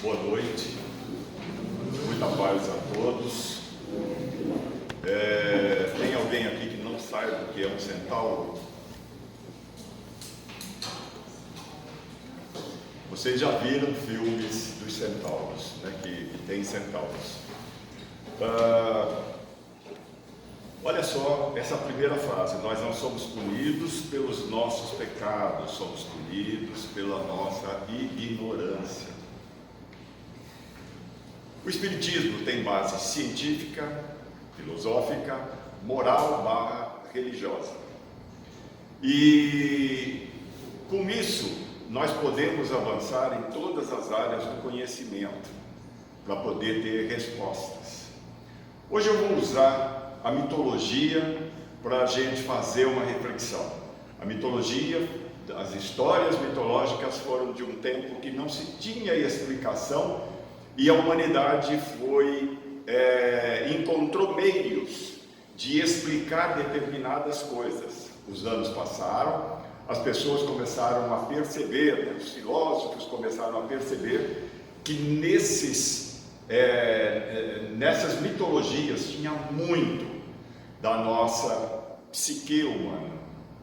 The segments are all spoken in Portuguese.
Boa noite, muita paz a todos. Tem alguém aqui que não saiba o que é um centauro? Vocês já viram filmes dos centauros, né, que tem centauros. Olha só essa primeira frase: nós não somos punidos pelos nossos pecados, somos punidos pela nossa ignorância. O Espiritismo tem base científica, filosófica, moral / religiosa. E com isso nós podemos avançar em todas as áreas do conhecimento para poder ter respostas. Hoje eu vou usar a mitologia para a gente fazer uma reflexão. A mitologia, as histórias mitológicas foram de um tempo que não se tinha explicação e a humanidade encontrou meios de explicar determinadas coisas. Os anos passaram, as pessoas começaram a perceber, os filósofos começaram a perceber que nessas mitologias tinha muito da nossa psique humana,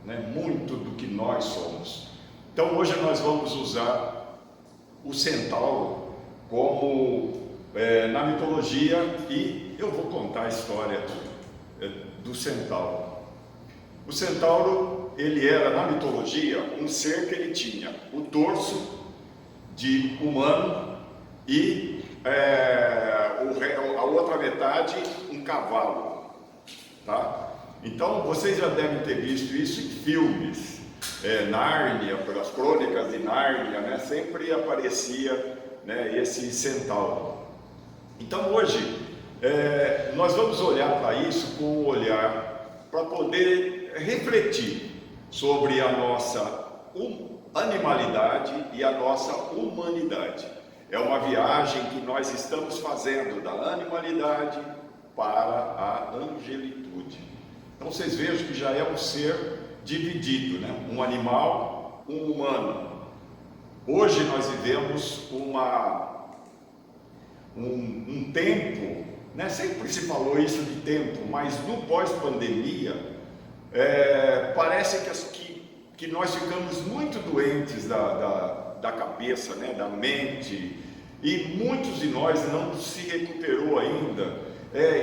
né? Muito do que nós somos. Então hoje nós vamos usar o centauro como na mitologia, e eu vou contar a história do centauro. O centauro, ele era na mitologia um ser que ele tinha o torso de humano e a outra metade um cavalo, tá? Então vocês já devem ter visto isso em filmes, Nárnia, pelas crônicas de Nárnia, né? Sempre aparecia, né, esse centauro. Então hoje nós vamos olhar para isso com um olhar para poder refletir sobre a nossa animalidade e a nossa humanidade. É uma viagem que nós estamos fazendo da animalidade para a angelitude. Então vocês vejam que já é um ser dividido, né? Um animal, um humano. Hoje nós vivemos um tempo, né? Sempre se falou isso de tempo, mas no pós-pandemia parece que nós ficamos muito doentes da cabeça, né? Da mente, e muitos de nós não se recuperou ainda,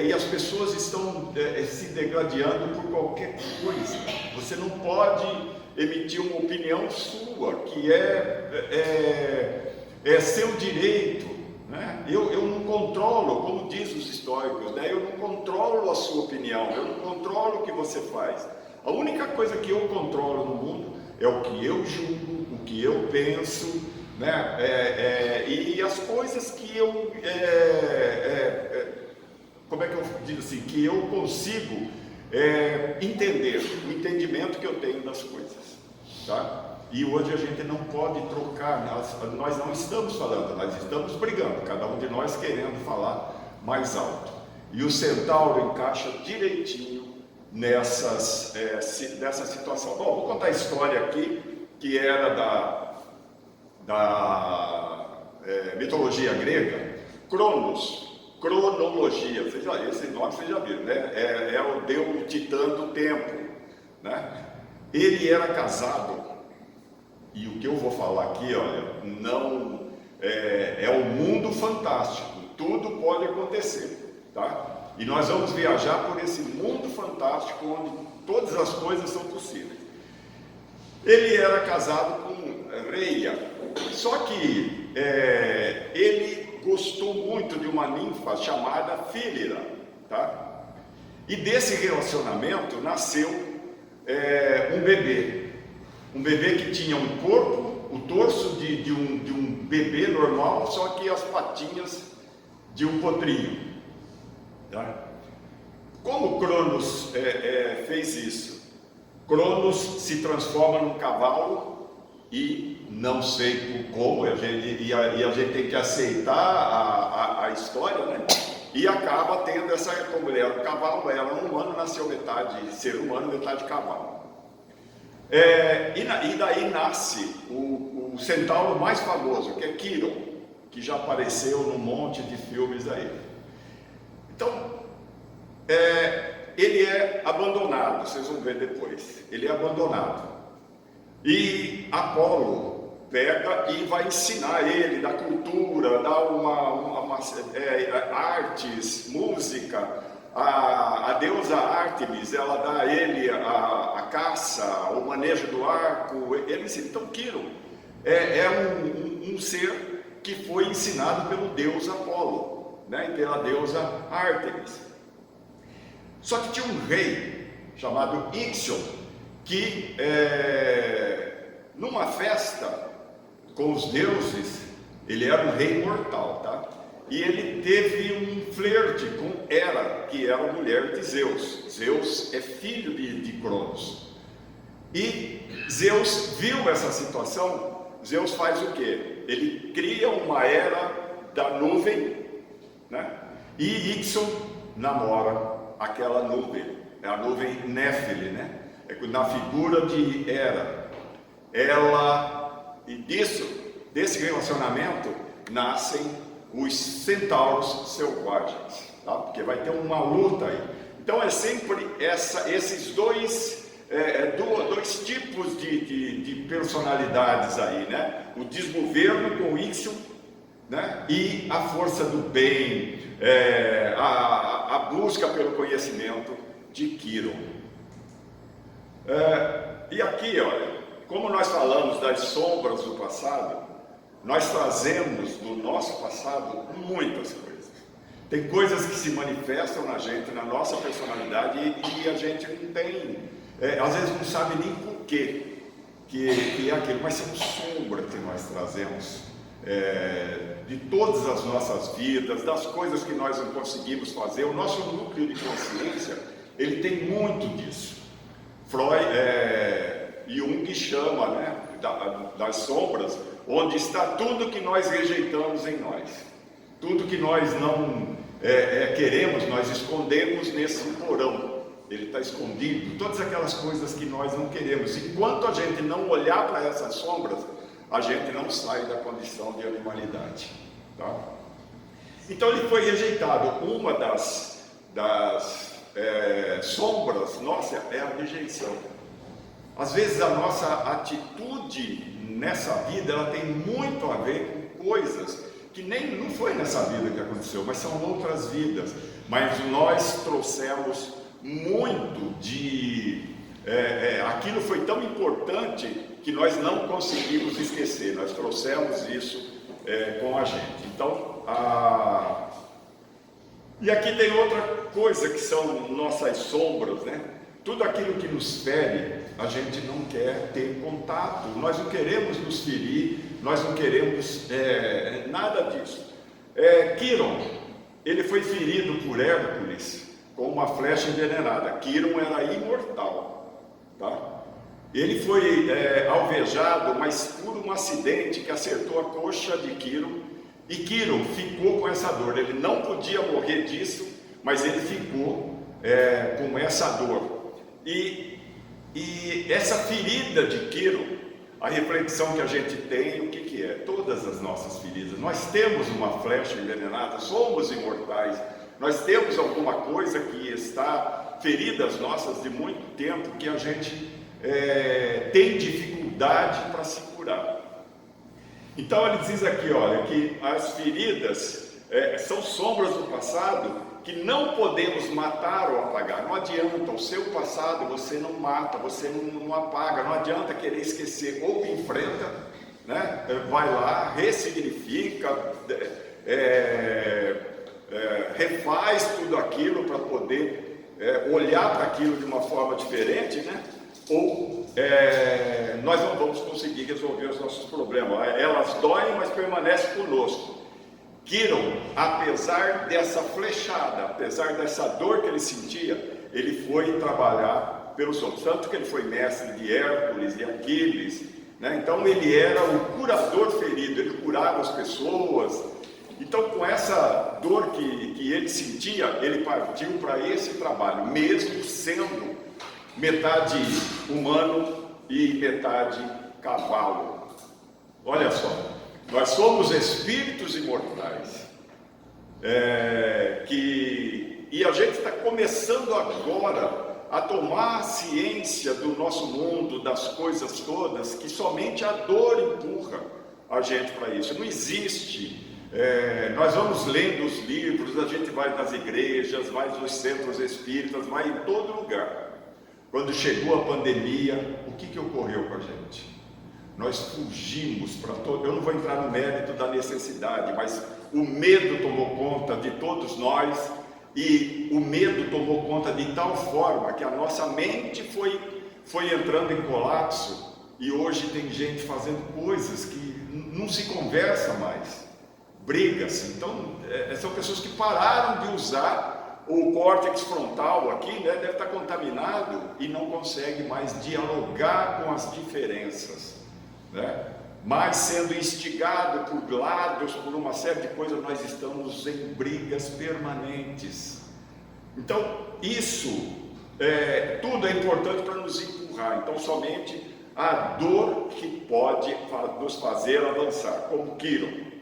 e as pessoas estão se degradando por qualquer coisa. Você não pode emitir uma opinião sua, que é seu direito, né? Eu não controlo, como diz os estoicos, né? Eu não controlo a sua opinião, eu não controlo o que você faz. A única coisa que eu controlo no mundo é o que eu julgo, o que eu penso, né? E as coisas que eu como é que eu digo assim, que eu consigo entender, o entendimento que eu tenho das coisas, tá? E hoje a gente não pode trocar, nós não estamos falando, nós estamos brigando, cada um de nós querendo falar mais alto. E o centauro encaixa direitinho nessa situação. Bom, vou contar a história aqui, que era da mitologia grega. Cronologia, esse nome vocês já viram, né? É o deus titã do tempo, né? Ele era casado, e o que eu vou falar aqui, olha, não é um mundo fantástico, tudo pode acontecer, tá? E nós vamos viajar por esse mundo fantástico onde todas as coisas são possíveis. Ele era casado com Reia, só que ele gostou muito de uma ninfa chamada Fílira, tá? E desse relacionamento nasceu um bebê que tinha um corpo, o torso de um bebê normal, só que as patinhas de um potrinho, tá? Como Cronos fez isso? Cronos se transforma num cavalo e não sei como, a gente tem que aceitar a história, né? E acaba tendo como ele era um cavalo, era um humano, nasceu metade ser humano, metade cavalo. E daí nasce o centauro mais famoso, que é Quiron, que já apareceu num monte de filmes aí. Então, ele é abandonado, vocês vão ver depois. Ele é abandonado. E Apolo pega e vai ensinar ele da cultura, dar artes, música. A deusa Ártemis, ela dá a ele a caça, o manejo do arco. Ele ensina. Então, Quirón é um ser que foi ensinado pelo deus Apolo, né, e pela deusa Ártemis. Só que tinha um rei chamado Ixion, que numa festa com os deuses, ele era um rei mortal, tá? E ele teve um flerte com Hera, que era a mulher de Zeus. Zeus é filho de Cronos. E Zeus viu essa situação. Zeus faz o quê? Ele cria uma era da nuvem, né? E Ixion namora aquela nuvem, é a nuvem Néfili, né? Na figura de Hera. E desse relacionamento nascem os centauros selvagens, tá? Porque vai ter uma luta aí. Então é sempre esses dois tipos de personalidades aí, né? O desgoverno com Ixion, né? E a força do bem, a busca pelo conhecimento de Quirón. E aqui, olha, como nós falamos das sombras do passado, nós trazemos do nosso passado muitas coisas. Tem coisas que se manifestam na gente, na nossa personalidade, e a gente não tem, às vezes não sabe nem por quê que é aquilo, mas são sombras que nós trazemos de todas as nossas vidas, das coisas que nós não conseguimos fazer. O nosso núcleo de consciência, ele tem muito disso. Freud, Jung chama, né, das sombras, onde está tudo que nós rejeitamos em nós, tudo que nós não queremos, nós escondemos nesse porão. Ele está escondido, todas aquelas coisas que nós não queremos. Enquanto a gente não olhar para essas sombras, a gente não sai da condição de animalidade, tá? Então ele foi rejeitado. Uma das sombras nossa é a rejeição. Às vezes a nossa atitude nessa vida, ela tem muito a ver com coisas que não foi nessa vida que aconteceu, mas são outras vidas. Mas nós trouxemos muito aquilo foi tão importante que nós não conseguimos esquecer. Nós trouxemos isso com a gente. Então, e aqui tem outra coisa que são nossas sombras, né? Tudo aquilo que nos fere, a gente não quer ter contato, nós não queremos nos ferir, nós não queremos nada disso. Quirón, ele foi ferido por Hércules com uma flecha envenenada. Quirón era imortal, tá? Ele foi alvejado, mas por um acidente que acertou a coxa de Quirón, e Quirón ficou com essa dor. Ele não podia morrer disso, mas ele ficou com essa dor. E essa ferida de Quirón, a reflexão que a gente tem, o que é? Todas as nossas feridas. Nós temos uma flecha envenenada, somos imortais. Nós temos alguma coisa que está feridas nossas de muito tempo que a gente tem dificuldade para se curar. Então ele diz aqui, olha, que as feridas são sombras do passado que não podemos matar ou apagar. Não adianta, o seu passado você não mata, você não apaga, não adianta querer esquecer. Ou enfrenta, né? Vai lá, ressignifica, refaz tudo aquilo para poder olhar para aquilo de uma forma diferente, né? Ou nós não vamos conseguir resolver os nossos problemas. Elas doem, mas permanecem conosco. Quirón, apesar dessa flechada, apesar dessa dor que ele sentia, ele foi trabalhar pelos outros. Tanto que ele foi mestre de Hércules, de Aquiles, né? Então ele era o curador ferido, ele curava as pessoas. Então, com essa dor que ele sentia, ele partiu para esse trabalho, mesmo sendo metade humano e metade cavalo. Olha só, Nós somos espíritos imortais. E a gente está começando agora a tomar ciência do nosso mundo, das coisas todas, que somente a dor empurra a gente para isso. Não existe. Nós vamos lendo os livros, a gente vai nas igrejas, vai nos centros espíritas, vai em todo lugar. Quando chegou a pandemia, o que ocorreu com a gente? Nós fugimos para todo. Eu não vou entrar no mérito da necessidade, mas o medo tomou conta de todos nós, e o medo tomou conta de tal forma que a nossa mente foi entrando em colapso, e hoje tem gente fazendo coisas que não se conversa mais, brigas. Então, são pessoas que pararam de usar o córtex frontal aqui, né? Deve estar contaminado e não consegue mais dialogar com as diferenças, né? Mas sendo instigado por lados, por uma série de coisas, nós estamos em brigas permanentes. Então, isso tudo é importante para nos empurrar. Então, somente a dor que pode nos fazer avançar, como Kiron.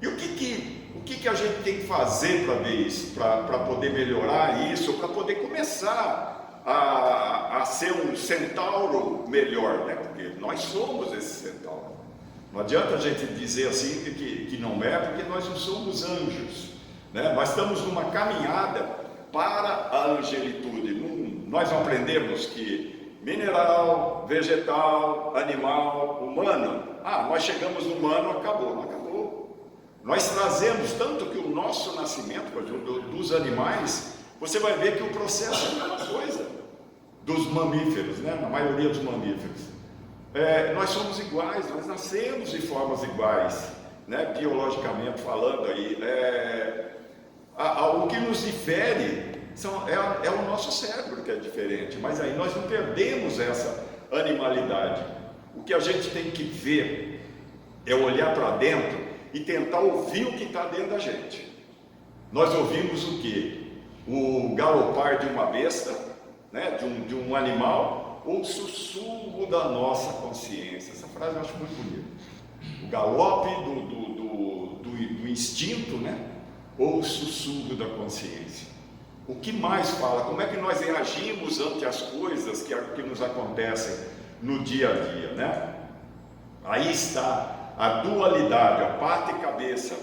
E o que a gente tem que fazer para ver isso, para poder melhorar isso, para poder começar a ser um centauro melhor, né? Porque nós somos esse centauro. Não adianta a gente dizer assim que não é, porque nós não somos anjos, né? Nós estamos numa caminhada para a angelitude. Nós não aprendemos que mineral, vegetal, animal, humano, nós chegamos no humano, acabou. Não acabou. Nós trazemos, tanto que o nosso nascimento, por exemplo, dos animais, você vai ver que o processo é a mesma coisa dos mamíferos, né? Na maioria dos mamíferos. Nós somos iguais, nós nascemos de formas iguais, né? Biologicamente falando aí. O que nos difere é o nosso cérebro que é diferente, mas aí nós não perdemos essa animalidade. O que a gente tem que ver é olhar para dentro e tentar ouvir o que está dentro da gente. Nós ouvimos o quê? O galopar de uma besta, né? de um animal, ou o sussurro da nossa consciência. Essa frase eu acho muito bonita. O galope do instinto, né? Ou o sussurro da consciência. O que mais fala? Como é que nós reagimos ante as coisas que nos acontecem no dia a dia, né? Aí está a dualidade, a pata e cabeça.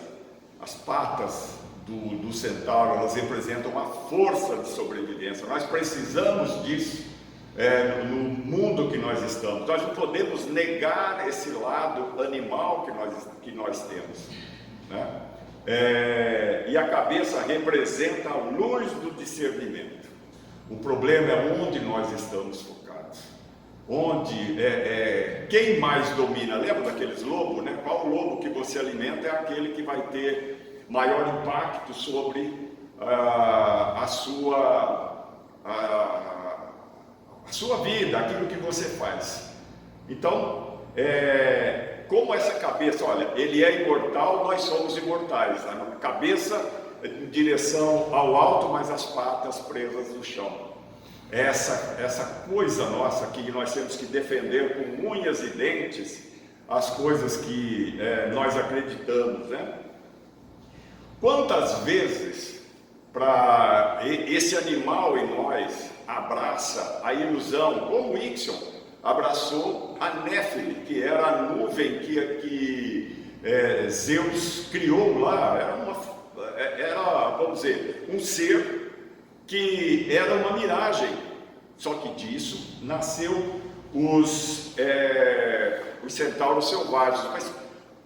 As patas do centauro, elas representam uma força de sobrevivência. Nós precisamos disso no mundo que nós estamos. Nós não podemos negar esse lado animal que nós temos, né? E a cabeça representa a luz do discernimento. O problema é onde nós estamos focados. Quem mais domina? Lembra daqueles lobos, né? Qual lobo que você alimenta é aquele que vai ter maior impacto sobre a sua vida, aquilo que você faz. Então, como essa cabeça, olha, ele é imortal, nós somos imortais. A cabeça em direção ao alto, mas as patas presas no chão. Essa coisa nossa que nós temos que defender com unhas e dentes, as coisas que nós acreditamos, né? Quantas vezes esse animal em nós abraça a ilusão, como Ixion abraçou a Néfili, que era a nuvem que Zeus criou lá. Era, vamos dizer, um ser que era uma miragem. Só que disso nasceu os centauros selvagens. Mas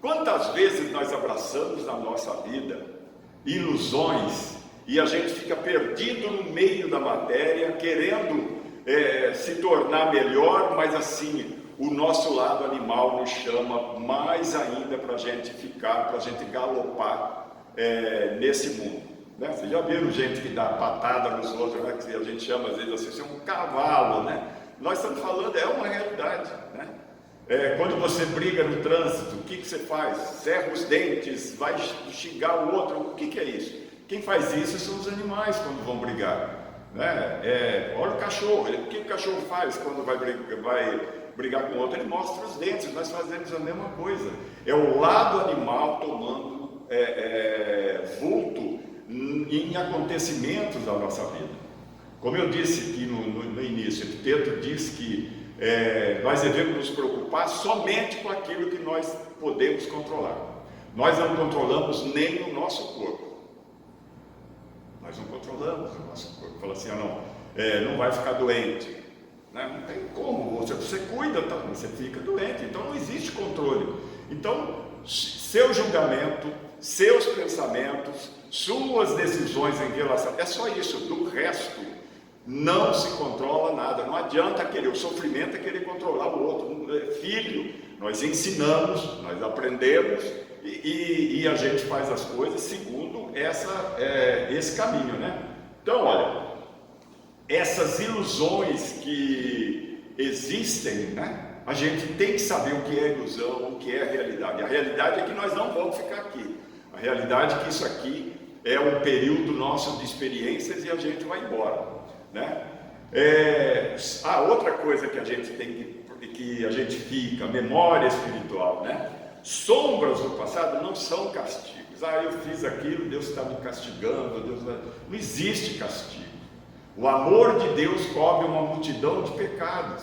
quantas vezes nós abraçamos na nossa vida ilusões e a gente fica perdido no meio da matéria, querendo se tornar melhor, mas assim, o nosso lado animal nos chama mais ainda para a gente ficar, para a gente galopar nesse mundo, né? Vocês já viram gente que dá patada nos outros, né? Que a gente chama às vezes assim, um cavalo, né? Nós estamos falando, é uma realidade, né? Quando você briga no trânsito, o que você faz? Cerra os dentes, vai xingar o outro, o que é isso? Quem faz isso são os animais quando vão brigar, né? Olha o cachorro, o que o cachorro faz quando vai brigar com o outro, ele mostra os dentes. Nós fazemos a mesma coisa. É o lado animal tomando vulto em acontecimentos da nossa vida. Como eu disse aqui no início, Epiteto diz que nós devemos nos preocupar somente com aquilo que nós podemos controlar. Nós não controlamos nem o nosso corpo. Nós não controlamos o nosso corpo. Fala assim, não vai ficar doente. Né? Não tem como, você cuida, tá? Você fica doente, então não existe controle. Então, seu julgamento, seus pensamentos, suas decisões em relação... É só isso, do resto, não se controla nada. Não adianta o sofrimento é querer controlar o outro. Filho, nós ensinamos, nós aprendemos e a gente faz as coisas segundo esse caminho, né? Então, olha, essas ilusões que existem, né? A gente tem que saber o que é ilusão, o que é realidade. A realidade é que nós não vamos ficar aqui. A realidade é que isso aqui é um período nosso de experiências e a gente vai embora, né? Outra coisa que a gente tem que a gente fica, memória espiritual, né? Sombras do passado não são castigos. Eu fiz aquilo, Deus está me castigando, não existe castigo. O amor de Deus cobre uma multidão de pecados.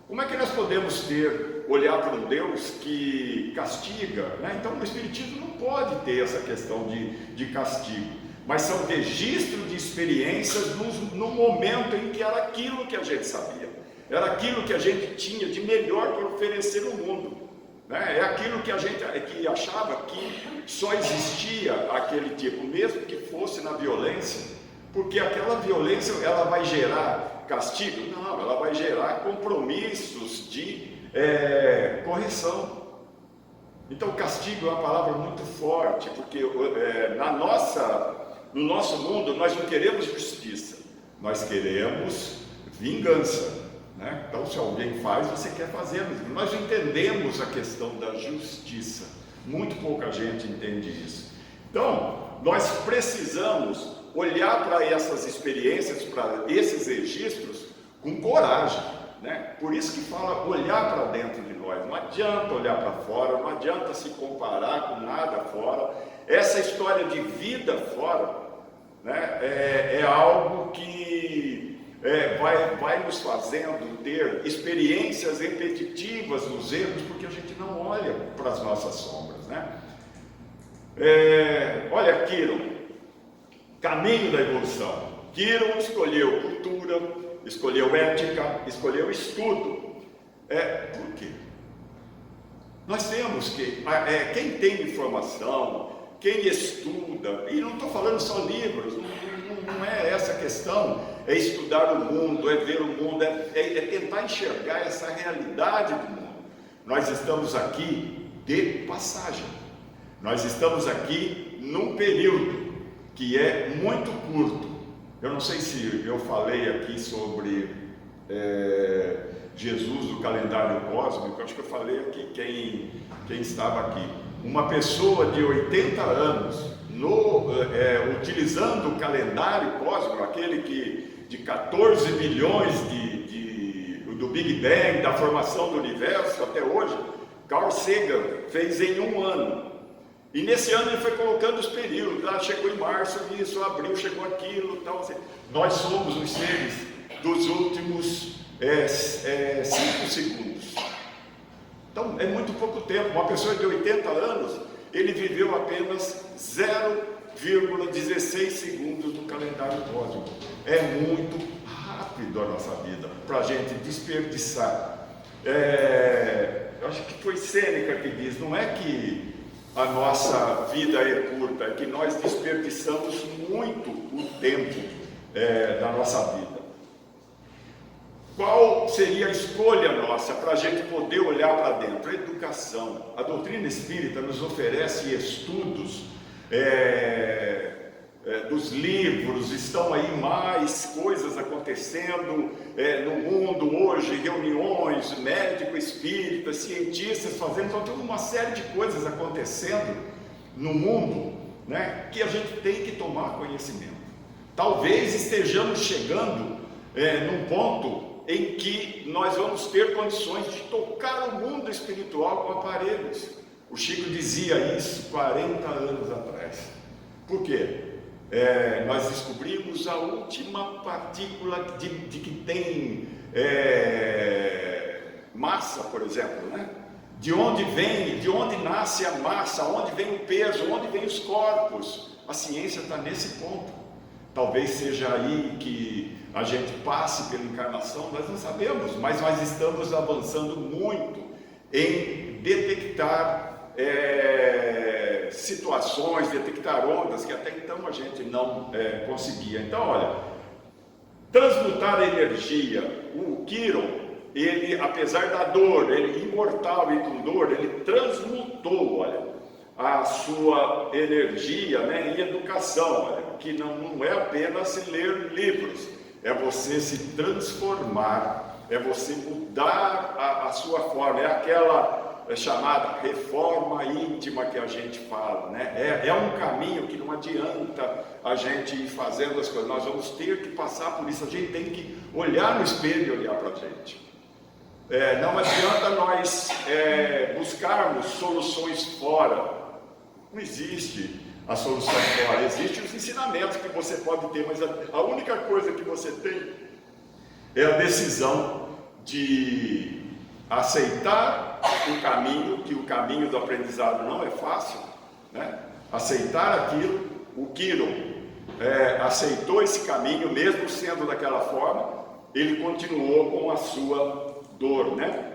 Como é que nós podemos olhar para um Deus que castiga, né? Então o Espiritismo não pode ter essa questão de castigo, mas são registros de experiências no momento em que era aquilo que a gente sabia, era aquilo que a gente tinha de melhor para oferecer no mundo, né? É aquilo que a gente achava que só existia aquele tipo, mesmo que fosse na violência, porque aquela violência ela vai gerar castigo? Não, ela vai gerar compromissos de correção. Então castigo é uma palavra muito forte, porque no nosso mundo nós não queremos justiça, nós queremos vingança, né? Então se alguém faz, você quer fazer. Nós entendemos a questão da justiça, muito pouca gente entende isso. Então nós precisamos olhar para essas experiências, para esses registros com coragem, né? Por isso que fala olhar para dentro de nós. Não adianta olhar para fora, não adianta se comparar com nada fora. Essa história de vida fora, né, é algo que vai nos fazendo ter experiências repetitivas nos erros, porque a gente não olha para as nossas sombras, né? Olha, Kiron, caminho da evolução. Kiron escolheu cultura, escolheu ética, escolheu estudo. Por quê? Nós temos que, quem tem informação, quem estuda, e não estou falando só livros, não é essa a questão, é estudar o mundo, é ver o mundo, é tentar enxergar essa realidade do mundo. Nós estamos aqui de passagem, nós estamos aqui num período que é muito curto. Eu não sei se eu falei aqui sobre Jesus, o calendário cósmico, acho que eu falei aqui, quem estava aqui. Uma pessoa de 80 anos, utilizando o calendário cósmico, aquele de 14 bilhões do Big Bang, da formação do universo até hoje, Carl Sagan fez em um ano. E nesse ano ele foi colocando os períodos, chegou em março isso, abril chegou aquilo, tal, assim. Nós somos os seres dos últimos 5 segundos. Então é muito pouco tempo. Uma pessoa de 80 anos, ele viveu apenas 0,16 segundos no calendário cósmico. É muito rápido a nossa vida, para a gente desperdiçar. Eu acho que foi Sêneca que diz, não é que a nossa vida é curta, é que nós desperdiçamos muito o tempo da nossa vida. Qual seria a escolha nossa para a gente poder olhar para dentro? A educação. A doutrina espírita nos oferece estudos dos livros, estão aí mais coisas acontecendo no mundo hoje, reuniões, médico espírita, cientistas fazendo, então tem uma série de coisas acontecendo no mundo, né, que a gente tem que tomar conhecimento. Talvez estejamos chegando num ponto em que nós vamos ter condições de tocar o mundo espiritual com aparelhos. O Chico dizia isso 40 anos atrás. Por quê? Nós descobrimos a última partícula de que tem massa, por exemplo, né? De onde nasce a massa, onde vem o peso, onde vem os corpos. A ciência está nesse ponto. Talvez seja aí que a gente passe pela encarnação, nós não sabemos, mas nós estamos avançando muito em detectar situações, detectar ondas que até então a gente não conseguia. Então, olha, transmutar a energia, o Quiron, ele, apesar da dor, ele imortal e com dor, ele transmutou, olha, a sua energia, né, em educação, olha, que não é apenas ler livros, é você se transformar, é você mudar a sua forma, é aquela chamada reforma íntima que a gente fala, né? É um caminho que não adianta a gente ir fazendo as coisas, nós vamos ter que passar por isso, a gente tem que olhar no espelho e olhar para a gente. Não adianta nós buscarmos soluções fora, não existe a solução fora, existem os ensinamentos que você pode ter, mas a única coisa que você tem é a decisão de aceitar o caminho, que o caminho do aprendizado não é fácil, né? Aceitar aquilo. O Quiron aceitou esse caminho, mesmo sendo daquela forma, ele continuou com a sua dor, né?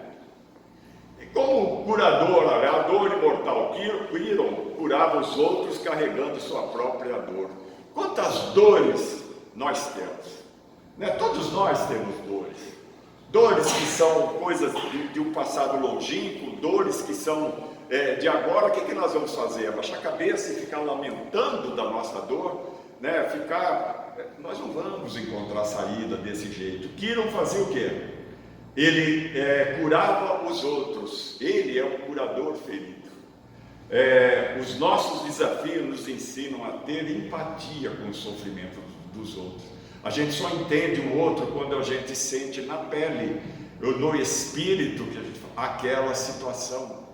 E como curador, a dor imortal, Quiron curava os outros carregando sua própria dor. Quantas dores nós temos, né? Todos nós temos dores. Dores que são coisas de um passado longínquo, dores que são de agora. O que nós vamos fazer? Abaixar a cabeça e ficar lamentando da nossa dor, né? Nós não vamos encontrar saída desse jeito. Quiron fazia o quê? Ele curava os outros, ele é o curador ferido. Os nossos desafios nos ensinam a ter empatia com o sofrimento dos outros. A gente só entende o outro quando a gente sente na pele, no espírito, que a gente fala, aquela situação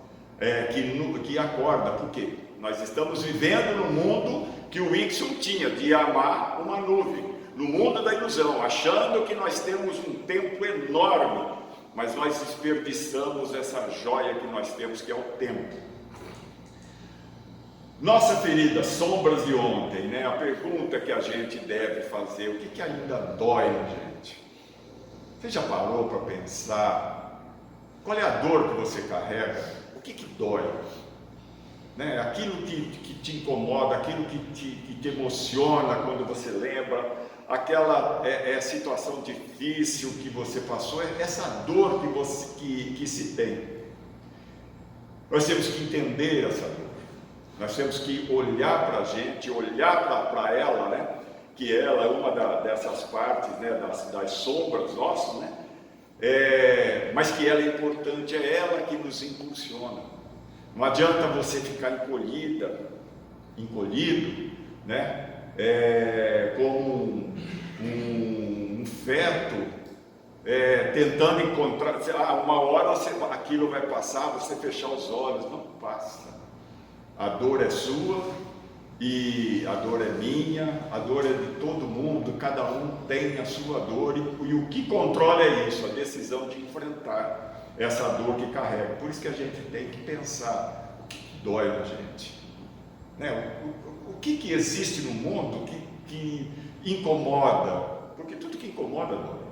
que acorda. Por quê? Nós estamos vivendo no mundo que o Ixon tinha, de amar uma nuvem, no mundo da ilusão, achando que nós temos um tempo enorme, mas nós desperdiçamos essa joia que nós temos, que é o tempo. Nossa ferida, sombras de ontem, né? A pergunta que a gente deve fazer: o que ainda dói na gente? Você já parou para pensar qual é a dor que você carrega? O que dói? Né? Aquilo que te incomoda, aquilo que te emociona quando você lembra, aquela situação difícil que você passou, essa dor que se tem. Nós temos que entender essa dor. Nós temos que olhar para a gente, olhar para ela, né? Que ela é uma dessas partes, né? das sombras nossas, né? Mas que ela é importante, é ela que nos impulsiona. Não adianta você ficar encolhido, né? Como um feto, tentando encontrar, uma hora aquilo vai passar, você fechar os olhos, não passa. A dor é sua e a dor é minha, a dor é de todo mundo, cada um tem a sua dor, e o que controla é isso, a decisão de enfrentar essa dor que carrega. Por isso que a gente tem que pensar o que dói na gente, né? O que existe no mundo que incomoda, porque tudo que incomoda dói.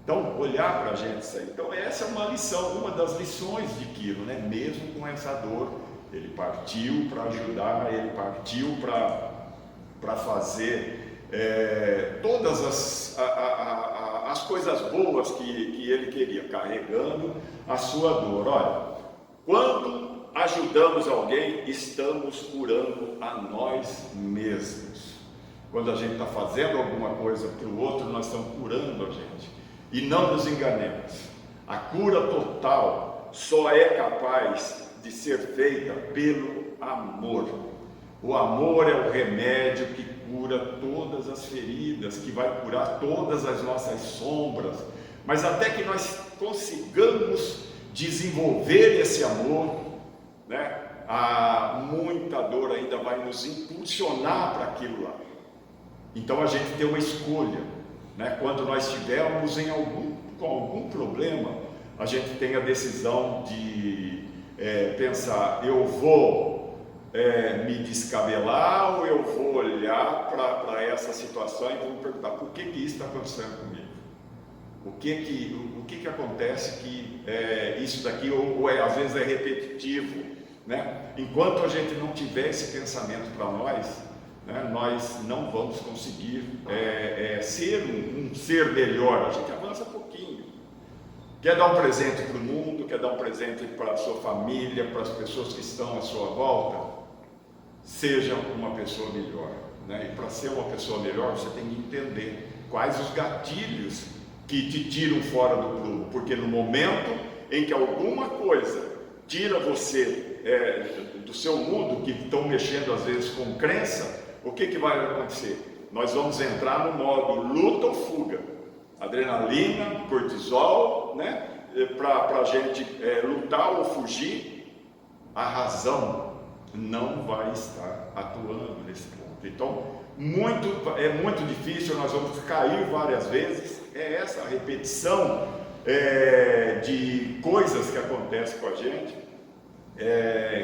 Então, olhar para a gente isso aí. Então, essa é uma lição, uma das lições de Quiron, né? Mesmo com essa dor, ele partiu para ajudar, ele partiu para fazer todas as coisas boas que ele queria, carregando a sua dor. Olha, quando ajudamos alguém, estamos curando a nós mesmos. Quando a gente está fazendo alguma coisa para o outro, nós estamos curando a gente. E não nos enganemos, a cura total só é capaz de ser feita pelo amor. O amor é o remédio que cura todas as feridas, que vai curar todas as nossas sombras, mas até que nós consigamos desenvolver esse amor, né? Muita dor ainda vai nos impulsionar para aquilo lá. Então a gente tem uma escolha, né? Quando nós estivermos com algum problema, a gente tem a decisão de pensar: eu vou me descabelar, ou eu vou olhar para essa situação e vou me perguntar: por que isso está acontecendo comigo? O que acontece que isso daqui ou às vezes é repetitivo, né? Enquanto a gente não tiver esse pensamento para nós, né, nós não vamos conseguir ser um ser melhor. A gente avança um pouquinho. Quer dar um presente para o mundo, quer dar um presente para a sua família, para as pessoas que estão à sua volta? Seja uma pessoa melhor, né? E para ser uma pessoa melhor, você tem que entender quais os gatilhos que te tiram fora do prumo, porque no momento em que alguma coisa tira você do seu mundo, que estão mexendo às vezes com crença, o que vai acontecer? Nós vamos entrar no modo luta ou fuga, adrenalina, cortisol, né? Para a gente lutar ou fugir. A razão não vai estar atuando nesse ponto. Então, é muito difícil, nós vamos cair várias vezes. É essa repetição de coisas que acontecem com a gente,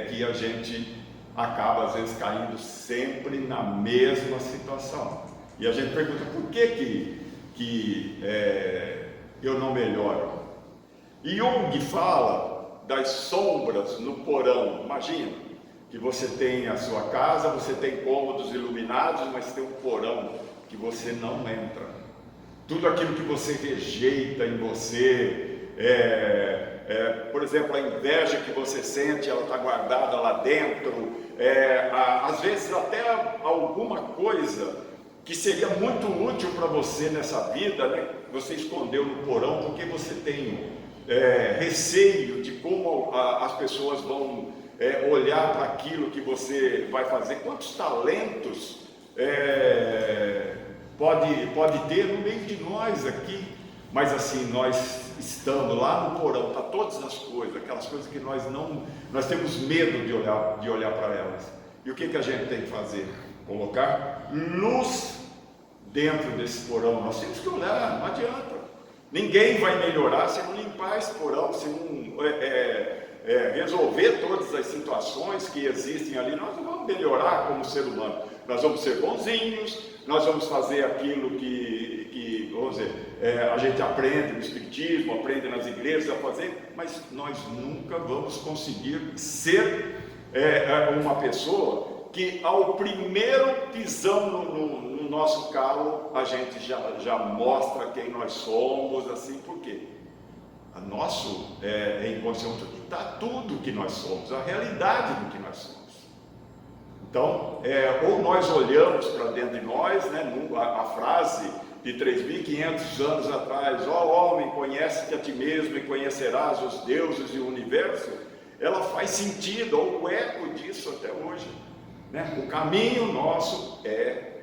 que a gente acaba às vezes caindo sempre na mesma situação. E a gente pergunta: por que eu não melhoro? Jung fala das sombras no porão. Imagina que você tem a sua casa, você tem cômodos iluminados, mas tem um porão que você não entra. Tudo aquilo que você rejeita em você, por exemplo, a inveja que você sente, ela está guardada lá dentro. Às vezes até alguma coisa que seria muito útil para você nessa vida, né? Você escondeu no porão porque você tem receio de como as pessoas vão olhar para aquilo que você vai fazer. Quantos talentos pode ter no meio de nós aqui, mas assim, nós estamos lá no porão, está todas as coisas, aquelas coisas que nós temos medo de olhar para elas. E o que a gente tem que fazer? Colocar luz dentro desse porão. Nós temos que olhar, não adianta. Ninguém vai melhorar se não limpar esse porão, se não resolver todas as situações que existem ali. Nós não vamos melhorar como ser humano. Nós vamos ser bonzinhos, nós vamos fazer aquilo que vamos dizer, a gente aprende no espiritismo, aprende nas igrejas a fazer, mas nós nunca vamos conseguir ser uma pessoa que ao primeiro pisão no nosso calo, a gente já mostra quem nós somos, assim. Por quê? A nosso inconsciente está tudo que nós somos, a realidade do que nós somos. Então, ou nós olhamos para dentro de nós, né, a frase de 3.500 anos atrás: ó homem, conhece-te a ti mesmo e conhecerás os deuses e o universo, ela faz sentido, ou o eco disso até hoje, né? O caminho nosso é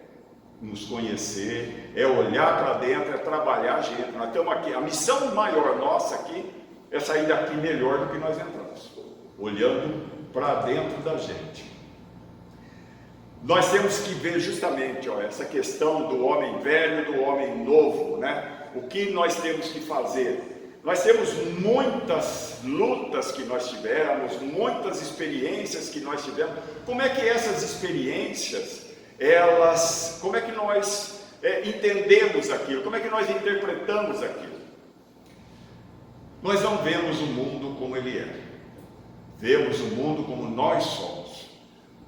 nos conhecer, é olhar para dentro, é trabalhar a gente. Nós estamos aqui, a missão maior nossa aqui é sair daqui melhor do que nós entramos, olhando para dentro da gente. Nós temos que ver justamente essa questão do homem velho, do homem novo, né? O que nós temos que fazer? Nós temos muitas lutas que nós tivemos, muitas experiências que nós tivemos. Como é que essas experiências, como é que nós entendemos aquilo? Como é que nós interpretamos aquilo? Nós não vemos o mundo como ele é. Vemos o mundo como nós somos.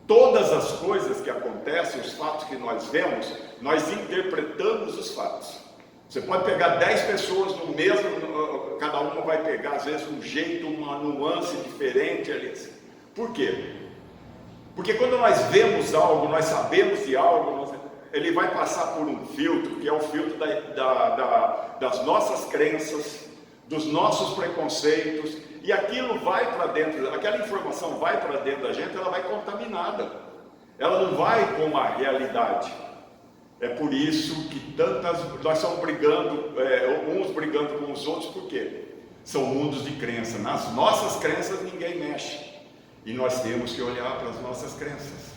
Todas as coisas que acontecem, os fatos que nós vemos, nós interpretamos os fatos. Você pode pegar 10 pessoas no mesmo, cada uma vai pegar às vezes um jeito, uma nuance diferente ali. Por quê? Porque quando nós vemos algo, nós sabemos de algo, ele vai passar por um filtro, que é o filtro das nossas crenças, dos nossos preconceitos, e aquilo vai para dentro, aquela informação vai para dentro da gente, ela vai contaminada, ela não vai com a realidade. É por isso que nós estamos brigando, uns brigando com os outros, por quê? São mundos de crença. Nas nossas crenças ninguém mexe. E nós temos que olhar para as nossas crenças.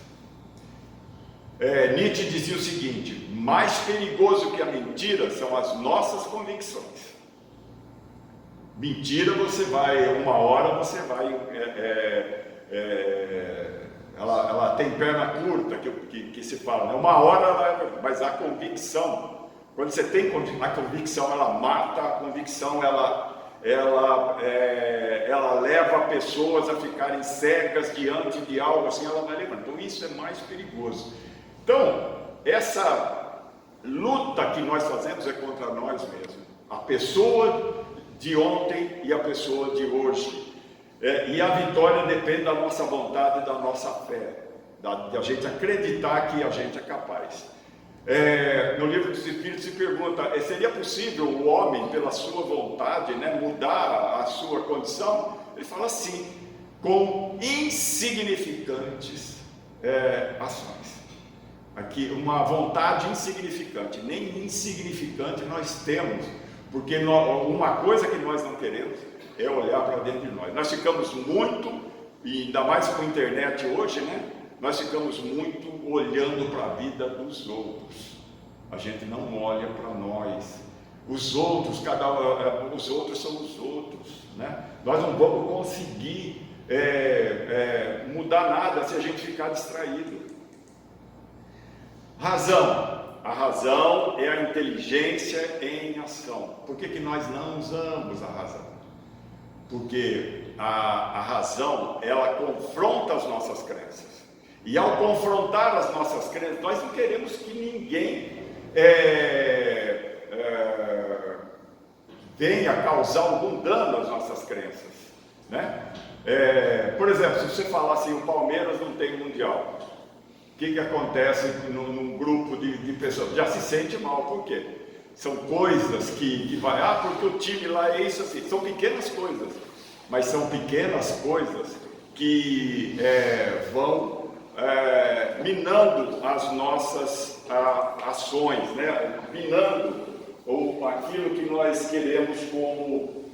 Nietzsche dizia o seguinte: mais perigoso que a mentira são as nossas convicções. Mentira, uma hora você vai, ela tem perna curta, que se fala, né? Uma hora, mas a convicção, quando você tem a convicção, ela mata, a convicção, ela leva pessoas a ficarem cegas diante de algo assim, ela vai levando. Então isso é mais perigoso. Então, essa luta que nós fazemos é contra nós mesmos. A pessoa de ontem e a pessoa de hoje. E a vitória depende da nossa vontade e da nossa fé, de a gente acreditar que a gente é capaz. No livro dos Espíritos se pergunta: seria possível o homem, pela sua vontade, né, mudar a sua condição? Ele fala assim: com insignificantes ações. Aqui, uma vontade insignificante, nem insignificante nós temos, porque uma coisa que nós não queremos é olhar para dentro de nós. Nós ficamos muito, e ainda mais com a internet hoje, né? Nós ficamos muito olhando para a vida dos outros. A gente não olha para nós. Os outros, os outros são os outros, né? Nós não vamos conseguir mudar nada se a gente ficar distraído. Razão. A razão é a inteligência em ação. Por que nós não usamos a razão? Porque a razão, ela confronta as nossas crenças. E ao confrontar as nossas crenças, nós não queremos que ninguém venha causar algum dano às nossas crenças, né? Por exemplo, se você falar assim, o Palmeiras não tem mundial, o que acontece num grupo de pessoas? Já se sente mal, por quê? São coisas que vai, porque o time lá é isso assim, são pequenas coisas, mas são pequenas coisas que vão minando as nossas ações, né? Minando aquilo que nós queremos como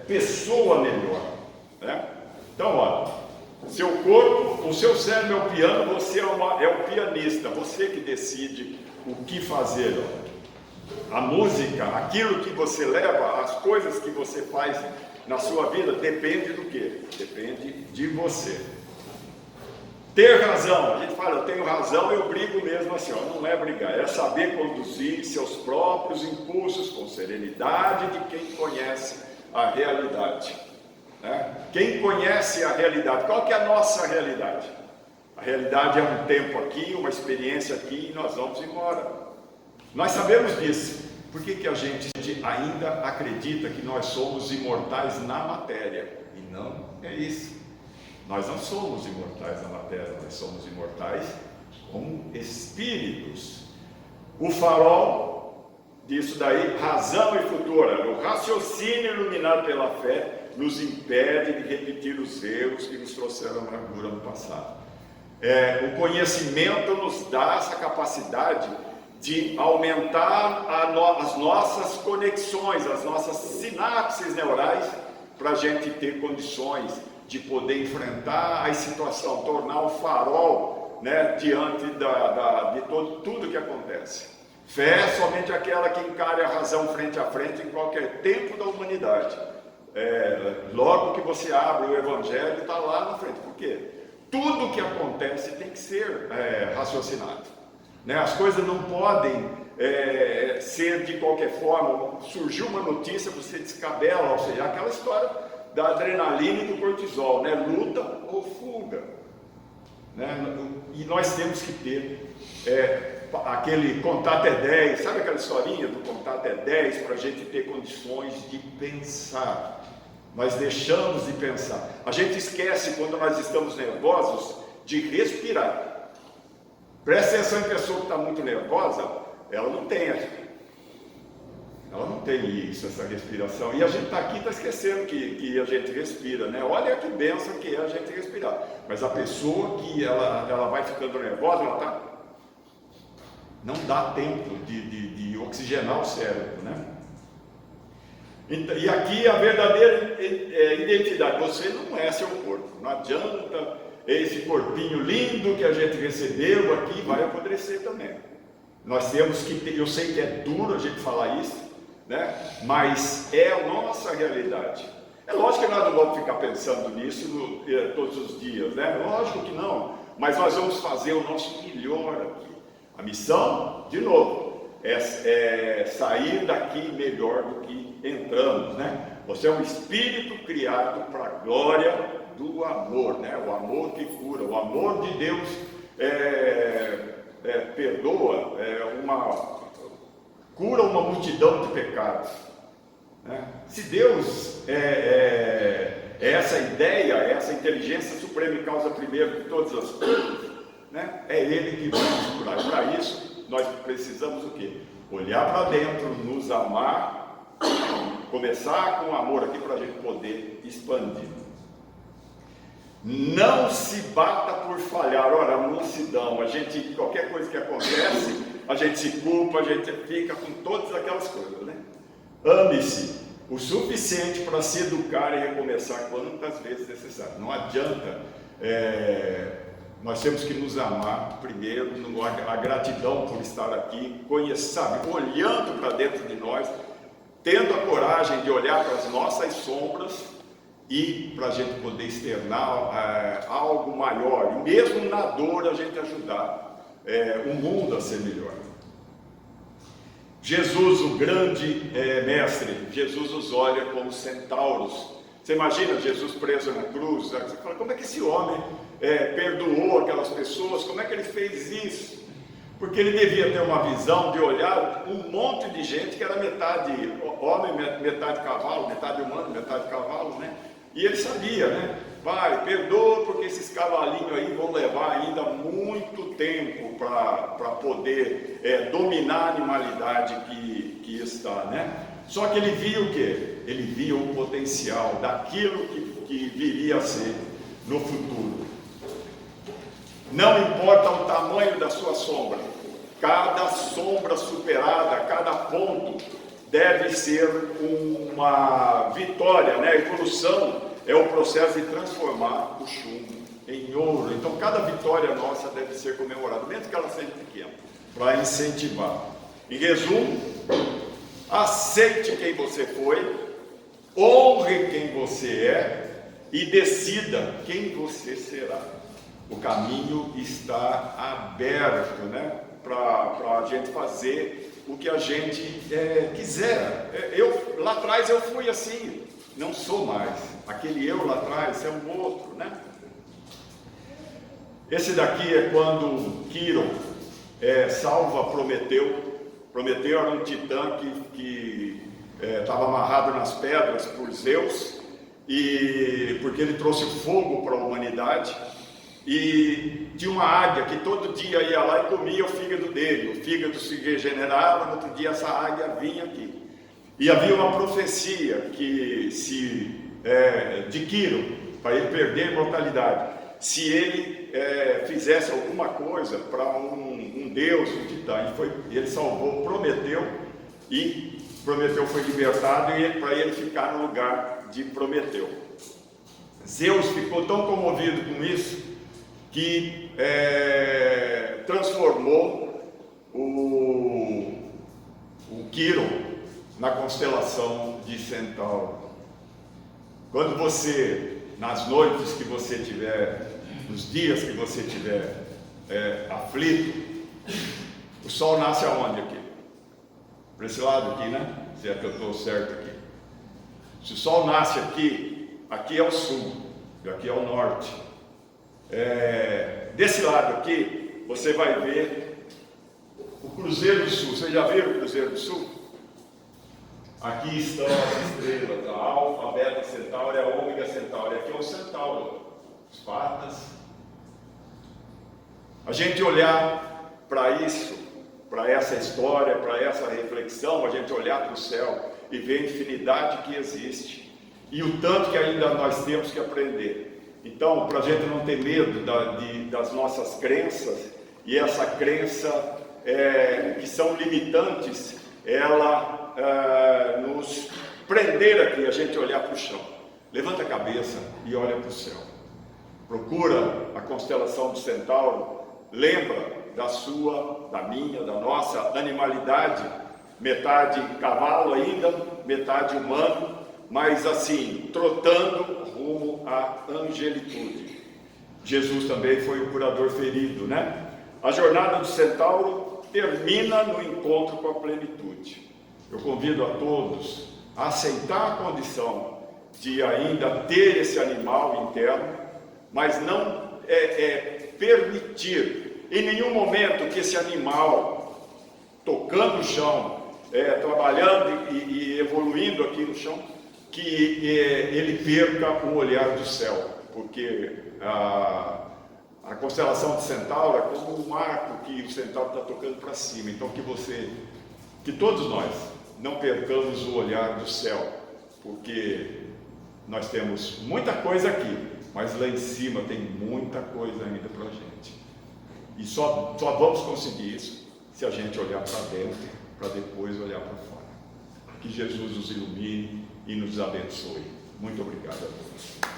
pessoa melhor, né? Então, olha, seu corpo, o seu cérebro é o piano, você é o pianista, você que decide o que fazer. A música, aquilo que você leva, as coisas que você faz na sua vida, depende do quê? Depende de você. Ter razão, a gente fala, eu tenho razão, eu brigo mesmo assim, não é brigar, é saber conduzir seus próprios impulsos com serenidade de quem conhece a realidade. Quem conhece a realidade, qual que é a nossa realidade? A realidade é um tempo aqui, uma experiência aqui e nós vamos embora. Nós sabemos disso. Por que a gente ainda acredita que nós somos imortais na matéria? E não é isso. Nós não somos imortais na matéria, nós somos imortais como espíritos. O farol disso daí, razão e futura, o raciocínio iluminado pela fé, nos impede de repetir os erros que nos trouxeram amargura no passado. O conhecimento nos dá essa capacidade de aumentar as nossas conexões, as nossas sinapses neurais, para a gente ter condições de poder enfrentar a situação, tornar o farol, né, diante de tudo que acontece. Fé é somente aquela que encara a razão frente a frente em qualquer tempo da humanidade. Logo que você abre o Evangelho, está lá na frente. Por quê? Tudo que acontece tem que ser raciocinado, né? As coisas não podem ser de qualquer forma. Surgiu uma notícia, você descabela, ou seja, aquela história da adrenalina e do cortisol, né? Luta ou fuga, né? E nós temos que ter aquele contato 10, sabe aquela historinha do contato 10, para a gente ter condições de pensar. Nós deixamos de pensar. A gente esquece, quando nós estamos nervosos, de respirar. Presta atenção em pessoa que está muito nervosa, ela não tem isso, essa respiração. E a gente está aqui, está esquecendo que a gente respira, né? Olha que bênção que é a gente respirar. Mas a pessoa que ela vai ficando nervosa, ela está... Não dá tempo de oxigenar o cérebro, né? E aqui a verdadeira identidade, você não é seu corpo, não adianta esse corpinho lindo que a gente recebeu aqui, vai apodrecer também. Nós temos que ter, eu sei que é duro a gente falar isso, né? Mas é a nossa realidade. É lógico que nós não vamos ficar pensando nisso todos os dias, né? Lógico que não, mas nós vamos fazer o nosso melhor aqui. A missão, de novo, é sair daqui melhor do que entramos, né? Você é um espírito criado para a glória do amor, né? O amor que cura, o amor de Deus perdoa, cura uma multidão de pecados, né? Se Deus essa ideia, essa inteligência suprema e causa primeiro de todas as coisas, né? É Ele que vai nos curar. E para isso nós precisamos o quê? Olhar para dentro, nos amar, começar com amor aqui para a gente poder expandir. Não se bata por falhar. Ora, a mansidão, qualquer coisa que acontece, a gente se culpa, a gente fica com todas aquelas coisas, né? Ame-se o suficiente para se educar e recomeçar quantas vezes necessário. Não adianta, nós temos que nos amar primeiro, a gratidão por estar aqui, sabe, olhando para dentro de nós, tendo a coragem de olhar para as nossas sombras e para a gente poder externar algo maior, e mesmo na dor a gente ajudar o mundo a ser melhor. Jesus, o grande mestre, Jesus os olha como centauros. Você imagina Jesus preso na cruz? Você fala, como é que esse homem perdoou aquelas pessoas? Como é que ele fez isso? Porque ele devia ter uma visão de olhar um monte de gente que era metade homem, metade cavalo, metade humano, metade cavalo, né? E ele sabia, né? Pai, perdoa porque esses cavalinhos aí vão levar ainda muito tempo para poder dominar a animalidade que está, né? Só que ele via o quê? Ele via o potencial daquilo que viria a ser no futuro. Não importa o tamanho da sua sombra, cada sombra superada, cada ponto deve ser uma vitória, né? A evolução é o processo de transformar o chumbo em ouro. Então cada vitória nossa deve ser comemorada, mesmo que ela seja pequena, para incentivar. Em resumo, aceite quem você foi, honre quem você é e decida quem você será. O caminho está aberto, né? Para a gente fazer o que a gente quiser. Lá atrás eu fui assim, não sou mais. Aquele eu lá atrás é um outro, né? Esse daqui é quando Quiron salva Prometeu. Prometeu era um titã que estava amarrado nas pedras por Zeus, e porque ele trouxe fogo para a humanidade. E tinha uma águia que todo dia ia lá e comia o fígado dele. O fígado se regenerava, no outro dia essa águia vinha aqui. E havia uma profecia de Quiron, para ele perder a imortalidade. Se ele fizesse alguma coisa para um deus, um titã, ele salvou Prometeu, e Prometeu foi libertado para ele ficar no lugar de Prometeu. Zeus ficou tão comovido com isso que transformou o Quiron na constelação de Centauro. Quando você, nas noites que você tiver, nos dias que você tiver aflito, o sol nasce aonde aqui? Para esse lado aqui, né? Se é que eu estou certo aqui. Se o sol nasce aqui, aqui é o sul, e aqui é o norte. Desse lado aqui, você vai ver o Cruzeiro do Sul. Vocês já viram o Cruzeiro do Sul? Aqui estão as estrelas, a Alfa, a Beta Centauri, a Ômega Centauri. Aqui é o Centauro, os patas. A gente olhar para isso, para essa história, para essa reflexão, a gente olhar para o céu e ver a infinidade que existe e o tanto que ainda nós temos que aprender. Então, para a gente não ter medo das nossas crenças, e essa crença que são limitantes, ela nos prender aqui, a gente olhar para o chão. Levanta a cabeça e olha para o céu. Procura a constelação do Centauro, lembra da sua, da minha, da nossa animalidade, metade cavalo ainda, metade humano, mas assim, trotando rumo à angelitude. Jesus também foi o curador ferido, né? A jornada do Centauro termina no encontro com a plenitude. Eu convido a todos a aceitar a condição de ainda ter esse animal interno, mas não permitir em nenhum momento que esse animal, tocando o chão, trabalhando e evoluindo aqui no chão, que ele perca o olhar do céu, porque a constelação de Centauro é como um marco que o Centauro está tocando para cima. Então que todos nós não percamos o olhar do céu, porque nós temos muita coisa aqui, mas lá em cima tem muita coisa ainda para a gente. E só vamos conseguir isso se a gente olhar para dentro, para depois olhar para fora. Que Jesus nos ilumine e nos abençoe. Muito obrigado a todos.